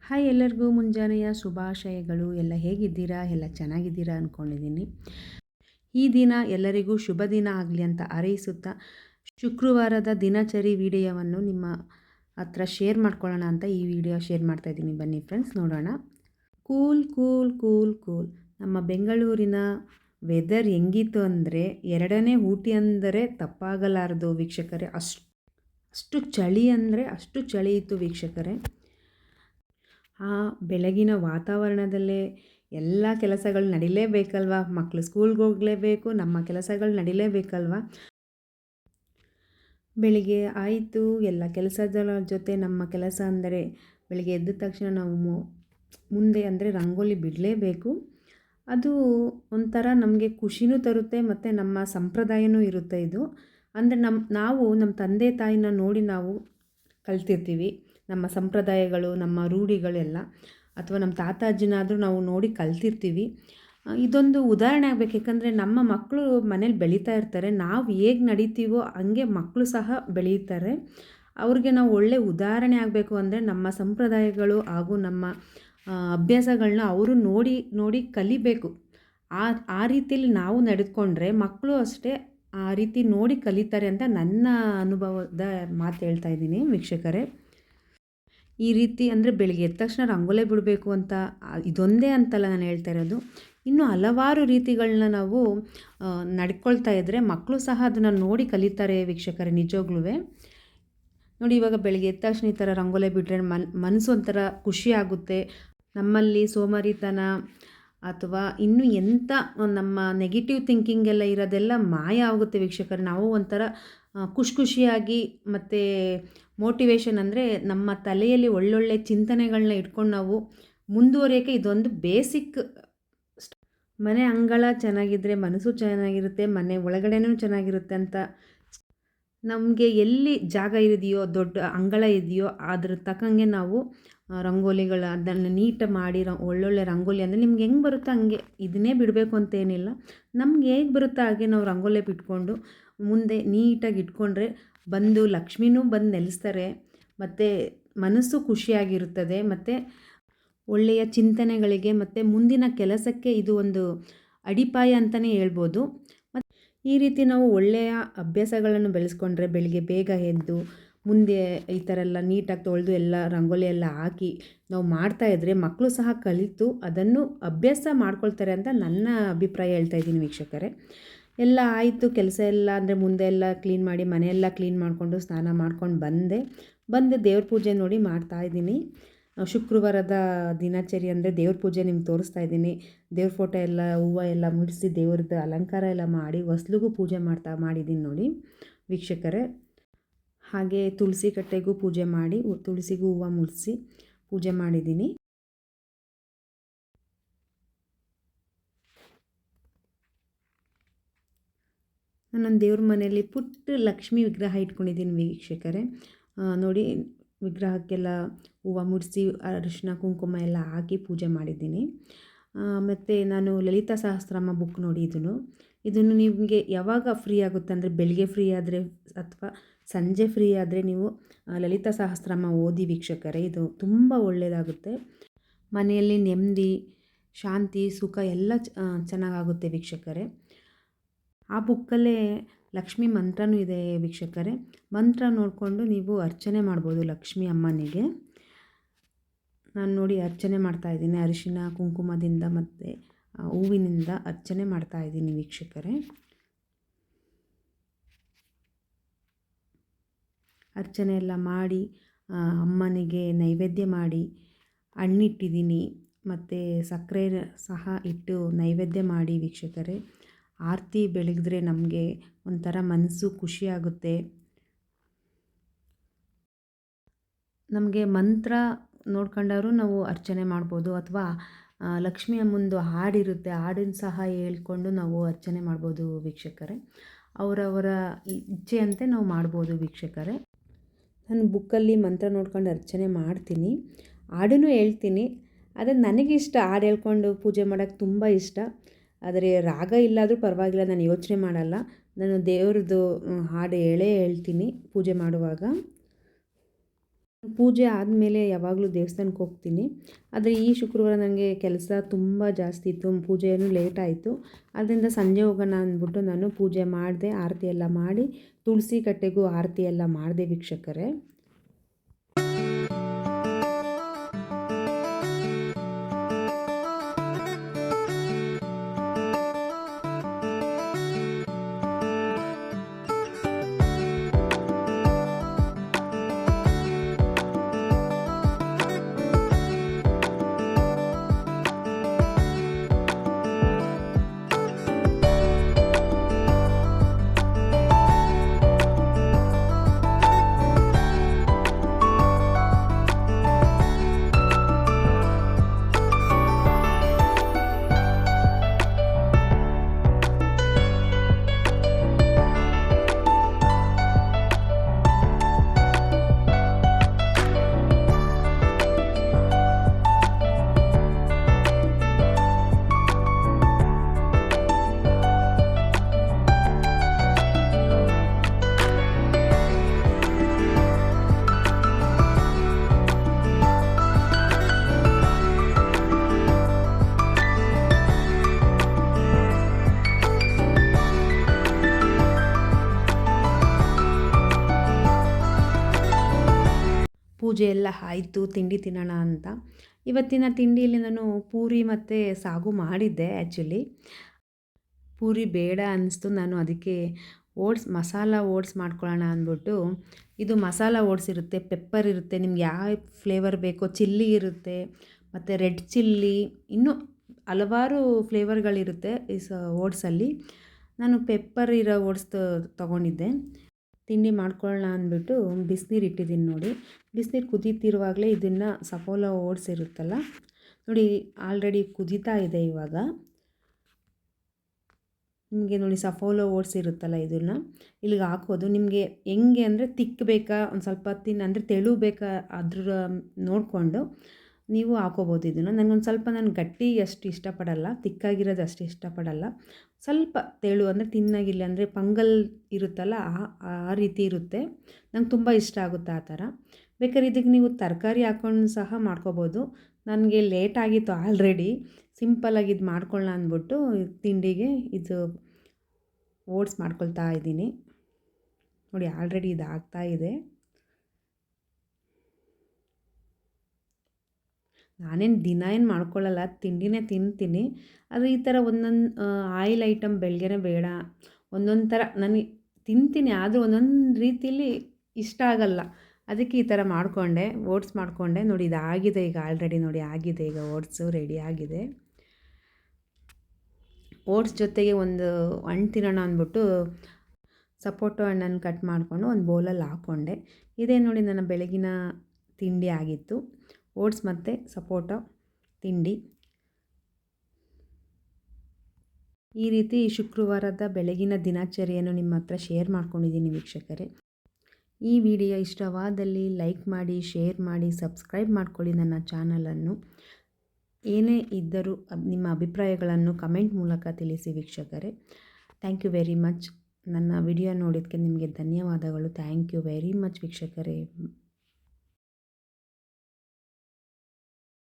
Hi, ಎಲ್ಲರಿಗೂ ಮುಂಜಾನೆಯ ಶುಭಾಶಯಗಳು. ಎಲ್ಲ ಹೇಗಿದ್ದೀರಾ? ಎಲ್ಲ ಚೆನ್ನಾಗಿದ್ದೀರಾ ಅಂದ್ಕೊಂಡಿದ್ದೀನಿ. ಈ ದಿನ ಎಲ್ಲರಿಗೂ ಶುಭ ದಿನ ಆಗಲಿ ಅಂತ ಹಾರೈಸುತ್ತಾ ಶುಕ್ರವಾರದ ದಿನಚರಿ ವಿಡಿಯೋವನ್ನು ನಿಮ್ಮ ಹತ್ರ ಶೇರ್ ಮಾಡ್ಕೊಳ್ಳೋಣ ಅಂತ ಈ ವಿಡಿಯೋ ಶೇರ್ ಮಾಡ್ತಾಯಿದ್ದೀನಿ. ಬನ್ನಿ ಫ್ರೆಂಡ್ಸ್, ನೋಡೋಣ. Cool cool cool cool. ನಮ್ಮ ಬೆಂಗಳೂರಿನ ವೆದರ್ ಹೆಂಗಿತ್ತು ಅಂದರೆ ಎರಡನೇ ಊಟಿ ಅಂದರೆ ತಪ್ಪಾಗಲಾರದು ವೀಕ್ಷಕರೇ. ಅಷ್ಟು ಚಳಿ ಅಂದರೆ ಅಷ್ಟು ಚಳಿ ಇತ್ತು ವೀಕ್ಷಕರೇ. ಆ ಬೆಳಗಿನ ವಾತಾವರಣದಲ್ಲೇ ಎಲ್ಲ ಕೆಲಸಗಳು ನಡಿಲೇಬೇಕಲ್ವ. ಮಕ್ಕಳು ಸ್ಕೂಲ್ಗೆ ಹೋಗಲೇಬೇಕು, ನಮ್ಮ ಕೆಲಸಗಳು ನಡಿಲೇಬೇಕಲ್ವ. ಬೆಳಿಗ್ಗೆ ಆಯಿತು, ಎಲ್ಲ ಕೆಲಸದ ಜೊತೆ ನಮ್ಮ ಕೆಲಸ ಅಂದರೆ ಬೆಳಿಗ್ಗೆ ಎದ್ದ ತಕ್ಷಣ ನಾವು ಮುಂದೆ ಅಂದರೆ ರಂಗೋಲಿ ಬಿಡಲೇಬೇಕು. ಅದು ಒಂಥರ ನಮಗೆ ಖುಷಿನೂ ತರುತ್ತೆ ಮತ್ತು ನಮ್ಮ ಸಂಪ್ರದಾಯನೂ ಇರುತ್ತೆ. ಇದು ಅಂದರೆ ನಾವು ನಮ್ಮ ತಂದೆ ತಾಯಿನ ನೋಡಿ ನಾವು ಕಲ್ತಿರ್ತೀವಿ. ನಮ್ಮ ಸಂಪ್ರದಾಯಗಳು, ನಮ್ಮ ರೂಢಿಗಳೆಲ್ಲ, ಅಥವಾ ನಮ್ಮ ತಾತ ಅಜ್ಜಿನಾದರೂ ನಾವು ನೋಡಿ ಕಲ್ತಿರ್ತೀವಿ. ಇದೊಂದು ಉದಾಹರಣೆ ಆಗಬೇಕು. ಯಾಕಂದರೆ ನಮ್ಮ ಮಕ್ಕಳು ಮನೇಲಿ ಬೆಳೀತಾ ಇರ್ತಾರೆ. ನಾವು ಹೇಗೆ ನಡೀತೀವೋ ಹಂಗೆ ಮಕ್ಕಳು ಸಹ ಬೆಳೀತಾರೆ. ಅವ್ರಿಗೆ ನಾವು ಒಳ್ಳೆ ಉದಾಹರಣೆ ಆಗಬೇಕು ಅಂದರೆ ನಮ್ಮ ಸಂಪ್ರದಾಯಗಳು ಹಾಗೂ ನಮ್ಮ ಅಭ್ಯಾಸಗಳನ್ನ ಅವರು ನೋಡಿ ಕಲಿಬೇಕು. ಆ ರೀತಿಯಲ್ಲಿ ನಾವು ನಡೆದುಕೊಂಡ್ರೆ ಮಕ್ಕಳು ಅಷ್ಟೇ ಆ ರೀತಿ ನೋಡಿ ಕಲಿತಾರೆ ಅಂತ ನನ್ನ ಅನುಭವದ ಮಾತು ಹೇಳ್ತಾ ಇದ್ದೀನಿ ವೀಕ್ಷಕರೇ. ಈ ರೀತಿ ಅಂದರೆ ಬೆಳಿಗ್ಗೆ ಎದ್ದ ತಕ್ಷಣ ರಂಗೋಲೆ ಬಿಡಬೇಕು ಅಂತ ಇದೊಂದೇ ಅಂತಲ್ಲ ನಾನು ಹೇಳ್ತಾ ಇರೋದು. ಇನ್ನೂ ಹಲವಾರು ರೀತಿಗಳನ್ನ ನಾವು ನಡ್ಕೊಳ್ತಾ ಇದ್ದರೆ ಮಕ್ಕಳು ಸಹ ಅದನ್ನು ನೋಡಿ ಕಲಿತಾರೆ ವೀಕ್ಷಕರೇ, ನಿಜವಾಗ್ಲೂ. ನೋಡಿ, ಇವಾಗ ಬೆಳಿಗ್ಗೆ ಎದ್ದ ತಕ್ಷಣ ಈ ಥರ ರಂಗೋಲೆ ಬಿಟ್ಟರೆ ಮನಸ್ಸು ಒಂಥರ ಖುಷಿ ಆಗುತ್ತೆ. ನಮ್ಮಲ್ಲಿ ಸೋಮಾರಿತನ ಅಥವಾ ಇನ್ನೂ ಎಂಥ ನಮ್ಮ ನೆಗೆಟಿವ್ ಥಿಂಕಿಂಗ್ ಎಲ್ಲ ಇರೋದೆಲ್ಲ ಮಾಯ ಆಗುತ್ತೆ ವೀಕ್ಷಕರೇ. ನಾವು ಒಂಥರ ಖುಷಿಯಾಗಿ ಮತ್ತು ಮೋಟಿವೇಶನ್ ಅಂದರೆ ನಮ್ಮ ತಲೆಯಲ್ಲಿ ಒಳ್ಳೊಳ್ಳೆ ಚಿಂತನೆಗಳನ್ನ ಇಟ್ಕೊಂಡು ನಾವು ಮುಂದುವರಿಯೋಕ್ಕೆ ಇದೊಂದು ಬೇಸಿಕ್. ಮನೆ ಅಂಗಳ ಚೆನ್ನಾಗಿದ್ದರೆ ಮನಸ್ಸು ಚೆನ್ನಾಗಿರುತ್ತೆ, ಮನೆ ಒಳಗಡೆನೂ ಚೆನ್ನಾಗಿರುತ್ತೆ ಅಂತ ನಮಗೆ ಎಲ್ಲಿ ಜಾಗ ಇದೆಯೋ, ದೊಡ್ಡ ಅಂಗಳ ಇದೆಯೋ ಅದ್ರ ತಕ್ಕಂಗೆ ನಾವು ರಂಗೋಲಿಗಳು ಅದನ್ನು ನೀಟ್ ಮಾಡಿ ಒಳ್ಳೊಳ್ಳೆ ರಂಗೋಲಿ ಅಂದರೆ ನಿಮ್ಗೆ ಹೆಂಗೆ ಬರುತ್ತೋ ಹಂಗೆ ಇದನ್ನೇ ಬಿಡಬೇಕು ಅಂತೇನಿಲ್ಲ. ನಮ್ಗೆ ಹೇಗೆ ಬರುತ್ತೋ ಹಾಗೆ ನಾವು ರಂಗೋಲಿ ಬಿಟ್ಕೊಂಡು ಮುಂದೆ ನೀಟಾಗಿ ಇಟ್ಕೊಂಡ್ರೆ ಬಂದು ಲಕ್ಷ್ಮಿನೂ ಬಂದು ನೆಲೆಸ್ತಾರೆ. ಮತ್ತು ಮನಸ್ಸು ಖುಷಿಯಾಗಿರುತ್ತದೆ ಮತ್ತು ಒಳ್ಳೆಯ ಚಿಂತನೆಗಳಿಗೆ ಮತ್ತು ಮುಂದಿನ ಕೆಲಸಕ್ಕೆ ಇದು ಒಂದು ಅಡಿಪಾಯ ಅಂತಲೇ ಹೇಳ್ಬೋದು. ಮತ್ತು ಈ ರೀತಿ ನಾವು ಒಳ್ಳೆಯ ಅಭ್ಯಾಸಗಳನ್ನು ಬೆಳೆಸ್ಕೊಂಡ್ರೆ ಬೆಳಿಗ್ಗೆ ಬೇಗ ಎದ್ದು ಮುಂದೆ ಈ ಥರ ಎಲ್ಲ ನೀಟಾಗಿ ತೊಳೆದು ಎಲ್ಲ ರಂಗೋಲಿ ಎಲ್ಲ ಹಾಕಿ ನಾವು ಮಾಡ್ತಾಯಿದ್ರೆ ಮಕ್ಕಳು ಸಹ ಕಲಿತು ಅದನ್ನು ಅಭ್ಯಾಸ ಮಾಡ್ಕೊಳ್ತಾರೆ ಅಂತ ನನ್ನ ಅಭಿಪ್ರಾಯ ಹೇಳ್ತಾ ಇದ್ದೀನಿ ವೀಕ್ಷಕರೇ. ಎಲ್ಲ ಆಯಿತು, ಕೆಲಸ ಎಲ್ಲ ಅಂದರೆ ಮುಂದೆ ಎಲ್ಲ ಕ್ಲೀನ್ ಮಾಡಿ ಮನೆಯೆಲ್ಲ ಕ್ಲೀನ್ ಮಾಡಿಕೊಂಡು ಸ್ನಾನ ಮಾಡ್ಕೊಂಡು ಬಂದು ದೇವ್ರ ಪೂಜೆ ನೋಡಿ ಮಾಡ್ತಾಯಿದ್ದೀನಿ. ಶುಕ್ರವಾರದ ದಿನಚರಿ ಅಂದರೆ ದೇವ್ರ ಪೂಜೆ ನಿಮ್ಗೆ ತೋರಿಸ್ತಾ ಇದ್ದೀನಿ. ದೇವ್ರ ಫೋಟೋ ಎಲ್ಲ ಹೂವು ಎಲ್ಲ ಮುಡಿಸಿ ದೇವ್ರದ್ದು ಅಲಂಕಾರ ಎಲ್ಲ ಮಾಡಿ ಹೊಸ್ಲಿಗೂ ಪೂಜೆ ಮಾಡಿದ್ದೀನಿ ನೋಡಿ ವೀಕ್ಷಕರೇ. ಹಾಗೆ ತುಳಸಿ ಕಟ್ಟೆಗೂ ಪೂಜೆ ಮಾಡಿ ತುಳಸಿಗೂ ಹೂವು ಮುಡಿಸಿ ಪೂಜೆ ಮಾಡಿದ್ದೀನಿ. ನಾನೊಂದು ದೇವ್ರ ಮನೆಯಲ್ಲಿ ಪುಟ್ಟ ಲಕ್ಷ್ಮಿ ವಿಗ್ರಹ ಇಟ್ಕೊಂಡಿದ್ದೀನಿ ವೀಕ್ಷಕರೇ. ನೋಡಿ, ವಿಗ್ರಹಕ್ಕೆಲ್ಲ ಹೂವು ಮುಡಿಸಿ ಅರಿಶಿನ ಕುಂಕುಮ ಎಲ್ಲ ಹಾಕಿ ಪೂಜೆ ಮಾಡಿದ್ದೀನಿ. ಮತ್ತು ನಾನು ಲಲಿತಾ ಸಹಸ್ರನಾಮ ಬುಕ್ ನೋಡಿ ಇದನ್ನು ನಿಮಗೆ ಯಾವಾಗ ಫ್ರೀ ಆಗುತ್ತೆ ಅಂದರೆ ಬೆಳಿಗ್ಗೆ ಫ್ರೀ ಆದರೆ ಅಥವಾ ಸಂಜೆ ಫ್ರೀ ಆದರೆ ನೀವು ಲಲಿತಾ ಸಹಸ್ರನಾಮ ಓದಿ ವೀಕ್ಷಕರೇ. ಇದು ತುಂಬ ಒಳ್ಳೆಯದಾಗುತ್ತೆ. ಮನೆಯಲ್ಲಿ ನೆಮ್ಮದಿ, ಶಾಂತಿ, ಸುಖ ಎಲ್ಲ ಚೆನ್ನಾಗಾಗುತ್ತೆ ವೀಕ್ಷಕರೇ. ಆ ಬುಕ್ಕಲ್ಲೇ ಲಕ್ಷ್ಮಿ ಮಂತ್ರನೂ ಇದೆ ವೀಕ್ಷಕರೇ. ಮಂತ್ರ ನೋಡಿಕೊಂಡು ನೀವು ಅರ್ಚನೆ ಮಾಡ್ಬೋದು ಲಕ್ಷ್ಮಿ ಅಮ್ಮನಿಗೆ. ನಾನು ನೋಡಿ ಅರ್ಚನೆ ಮಾಡ್ತಾಯಿದ್ದೀನಿ. ಅರಿಶಿನ ಕುಂಕುಮದಿಂದ ಮತ್ತು ಹೂವಿನಿಂದ ಅರ್ಚನೆ ಮಾಡ್ತಾಯಿದ್ದೀನಿ ವೀಕ್ಷಕರೇ. ಅರ್ಚನೆ ಎಲ್ಲ ಮಾಡಿ ಅಮ್ಮನಿಗೆ ನೈವೇದ್ಯ ಮಾಡಿ ಹಣ್ಣಿಟ್ಟಿದ್ದೀನಿ ಮತ್ತು ಸಕ್ಕರೆ ಸಹ ಇಟ್ಟು ನೈವೇದ್ಯ ಮಾಡಿ ವೀಕ್ಷಕರೇ. ಆರತಿ ಬೆಳಗಿದ್ರೆ ನಮಗೆ ಒಂಥರ ಮನಸ್ಸು ಖುಷಿಯಾಗುತ್ತೆ. ನಮಗೆ ಮಂತ್ರ ನೋಡ್ಕೊಂಡವರು ನಾವು ಅರ್ಚನೆ ಮಾಡ್ಬೋದು, ಅಥವಾ ಲಕ್ಷ್ಮಿ ಅಮ್ಮಂದು ಹಾಡಿರುತ್ತೆ, ಹಾಡನ್ನು ಸಹ ಹೇಳ್ಕೊಂಡು ನಾವು ಅರ್ಚನೆ ಮಾಡ್ಬೋದು ವೀಕ್ಷಕರೇ. ಅವರವರ ಇಚ್ಛೆಯಂತೆ ನಾವು ಮಾಡ್ಬೋದು ವೀಕ್ಷಕರೇ. ನಾನು ಬುಕ್ಕಲ್ಲಿ ಮಂತ್ರ ನೋಡ್ಕೊಂಡು ಅರ್ಚನೆ ಮಾಡ್ತೀನಿ, ಹಾಡನ್ನು ಹೇಳ್ತೀನಿ. ಆದರೆ ನನಗಿಷ್ಟ ಹಾಡು ಹೇಳ್ಕೊಂಡು ಪೂಜೆ ಮಾಡೋಕ್ಕೆ ತುಂಬ ಇಷ್ಟ. ಆದರೆ ರಾಗ ಇಲ್ಲಾದರೂ ಪರವಾಗಿಲ್ಲ, ನಾನು ಯೋಚನೆ ಮಾಡಲ್ಲ. ನಾನು ದೇವ್ರದ್ದು ಹಾಡು ಹೇಳ್ತೀನಿ ಪೂಜೆ ಮಾಡುವಾಗ. ಪೂಜೆ ಆದಮೇಲೆ ಯಾವಾಗಲೂ ದೇವಸ್ಥಾನಕ್ಕೆ ಹೋಗ್ತೀನಿ. ಆದರೆ ಈ ಶುಕ್ರವಾರ ನನಗೆ ಕೆಲಸ ತುಂಬ ಜಾಸ್ತಿ ಇತ್ತು, ಪೂಜೆಯೂ ಲೇಟ್ ಆಯಿತು. ಆದ್ದರಿಂದ ಸಂಜೆ ಹೋಗೋಣ ಅಂದ್ಬಿಟ್ಟು ನಾನು ಪೂಜೆ ಮಾಡಿದೆ, ಆರತಿ ಎಲ್ಲ ಮಾಡಿ ತುಳಸಿ ಕಟ್ಟೆಗೂ ಆರತಿ ಎಲ್ಲ ಮಾಡಿದೆ ವೀಕ್ಷಕರೇ. ಪೂಜೆ ಎಲ್ಲ ಆಯಿತು, ತಿಂಡಿ ತಿನ್ನೋಣ ಅಂತ. ಇವತ್ತಿನ ತಿಂಡಿಯಲ್ಲಿ ನಾನು ಪೂರಿ ಮತ್ತು ಸಾಗು ಮಾಡಿದ್ದೆ. ಆ್ಯಕ್ಚುಲಿ ಪೂರಿ ಬೇಡ ಅನ್ನಿಸ್ತು, ನಾನು ಅದಕ್ಕೆ ಮಸಾಲ ಓಟ್ಸ್ ಮಾಡ್ಕೊಳ್ಳೋಣ ಅಂದ್ಬಿಟ್ಟು. ಇದು ಮಸಾಲ ಓಟ್ಸ್ ಇರುತ್ತೆ, ಪೆಪ್ಪರ್ ಇರುತ್ತೆ, ನಿಮ್ಗೆ ಯಾವ ಫ್ಲೇವರ್ ಬೇಕೋ, ಚಿಲ್ಲಿ ಇರುತ್ತೆ ಮತ್ತು ರೆಡ್ ಚಿಲ್ಲಿ, ಇನ್ನೂ ಹಲವಾರು ಫ್ಲೇವರ್ಗಳಿರುತ್ತೆ ಈ ಓಟ್ಸಲ್ಲಿ. ನಾನು ಪೆಪ್ಪರ್ ಇರೋ ಓಟ್ಸ್ ತೊಗೊಂಡಿದ್ದೆ. ತಿಂಡಿ ಮಾಡ್ಕೊಳ್ಳೋಣ ಅಂದ್ಬಿಟ್ಟು ಬಿಸಿನೀರು ಇಟ್ಟಿದ್ದೀನಿ ನೋಡಿ. ಬಿಸಿನೀರು ಕುದೀತಿರುವಾಗಲೇ ಇದನ್ನು ಸಫೋಲಾ ಓಟ್ಸ್ ಇರುತ್ತಲ್ಲ ನೋಡಿ, ಆಲ್ರೆಡಿ ಕುದೀತಾ ಇದೆ. ಇವಾಗ ನಿಮಗೆ ನೋಡಿ ಸಫೋಲಾ ಓಟ್ಸ್ ಇರುತ್ತಲ್ಲ, ಇದನ್ನು ಇಲ್ಲಿಗೆ ಹಾಕೋದು. ನಿಮಗೆ ಹೆಂಗೆ ಅಂದರೆ ತಿಕ್ಕಬೇಕಾ, ಒಂದು ಸ್ವಲ್ಪ ಅಂದರೆ ತೆಳು ಬೇಕಾ, ಅದ್ರ ನೋಡಿಕೊಂಡು ನೀವು ಹಾಕೋಬೋದು ಇದನ್ನು. ನಾನು ಗಟ್ಟಿ ಅಷ್ಟು ಇಷ್ಟಪಡಲ್ಲ, ತಿಕ್ಕಾಗಿರೋದು ಅಷ್ಟು ಇಷ್ಟಪಡಲ್ಲ. ಸ್ವಲ್ಪ ತೆಳು ಅಂದರೆ ತಿನ್ನಾಗಿಲ್ಲ, ಅಂದರೆ ಪಂಗಲ್ ಇರುತ್ತಲ್ಲ ಆ ರೀತಿ ಇರುತ್ತೆ. ನಂಗೆ ತುಂಬ ಇಷ್ಟ ಆಗುತ್ತೆ ಆ ಥರ. ಬೇಕಾದ್ರೆ ಇದಕ್ಕೆ ನೀವು ತರಕಾರಿ ಹಾಕ್ಕೊಂಡು ಸಹ ಮಾಡ್ಕೋಬೋದು. ನನಗೆ ಲೇಟ್ ಆಗಿತ್ತು ಆಲ್ರೆಡಿ, ಸಿಂಪಲ್ಲಾಗಿ ಇದು ಮಾಡ್ಕೊಳ್ಳೋಣ ಅಂದ್ಬಿಟ್ಟು ತಿಂಡಿಗೆ ಇದು ಓಟ್ಸ್ ಮಾಡ್ಕೊಳ್ತಾ ಇದ್ದೀನಿ ನೋಡಿ. ಆಲ್ರೆಡಿ ಇದು ಆಗ್ತಾಯಿದೆ. ನಾನೇನು ದಿನ ಏನು ಮಾಡ್ಕೊಳ್ಳಲ್ಲ, ತಿಂಡಿನೇ ತಿಂತೀನಿ. ಆದರೆ ಈ ಥರ ಒಂದೊಂದು ಆಯಿಲ್ ಐಟಮ್ ಬೆಳಗ್ಗೆನೇ ಬೇಡ, ಒಂದೊಂದು ಥರ ನನಗೆ ತಿಂತೀನಿ, ಆದರೂ ಒಂದೊಂದು ರೀತಿಯಲ್ಲಿ ಇಷ್ಟ ಆಗಲ್ಲ. ಅದಕ್ಕೆ ಈ ಥರ ಮಾಡಿಕೊಂಡೆ, ಓಟ್ಸ್ ಮಾಡಿಕೊಂಡೆ ನೋಡಿ. ಇದಾಗಿದೆ ಈಗ, ಆಲ್ರೆಡಿ ನೋಡಿ ಆಗಿದೆ ಈಗ, ಓಟ್ಸು ರೆಡಿ ಆಗಿದೆ. ಓಟ್ಸ್ ಜೊತೆಗೆ ಒಂದು ಹಣ್ಣು ತಿನ್ನೋಣ ಅಂದ್ಬಿಟ್ಟು ಸಪೋಟೊ ಹಣ್ಣನ್ನು ಕಟ್ ಮಾಡಿಕೊಂಡು ಒಂದು ಬೌಲಲ್ಲಿ ಹಾಕ್ಕೊಂಡೆ. ಇದೇ ನೋಡಿ ನನ್ನ ಬೆಳಗಿನ ತಿಂಡಿ ಆಗಿತ್ತು, ಓಟ್ಸ್ ಮತ್ತು ಸಪೋಟೊ ತಿಂಡಿ. ಈ ರೀತಿ ಶುಕ್ರವಾರದ ಬೆಳಗಿನ ದಿನಚರಿಯನ್ನು ನಿಮ್ಮ ಹತ್ರ ಶೇರ್ ಮಾಡ್ಕೊಂಡಿದ್ದೀನಿ ವೀಕ್ಷಕರೇ. ಈ ವಿಡಿಯೋ ಇಷ್ಟವಾದಲ್ಲಿ ಲೈಕ್ ಮಾಡಿ, ಶೇರ್ ಮಾಡಿ, ಸಬ್ಸ್ಕ್ರೈಬ್ ಮಾಡ್ಕೊಳ್ಳಿ ನನ್ನ ಚಾನಲನ್ನು. ಏನೇ ಇದ್ದರೂ ನಿಮ್ಮ ಅಭಿಪ್ರಾಯಗಳನ್ನು ಕಮೆಂಟ್ ಮೂಲಕ ತಿಳಿಸಿ ವೀಕ್ಷಕರೇ. Thank you very much. ನನ್ನ ವಿಡಿಯೋ ನೋಡಿದ್ದಕ್ಕೆ ನಿಮಗೆ ಧನ್ಯವಾದಗಳು. ಥ್ಯಾಂಕ್ ಯು ವೆರಿ ಮಚ್ ವೀಕ್ಷಕರೇ.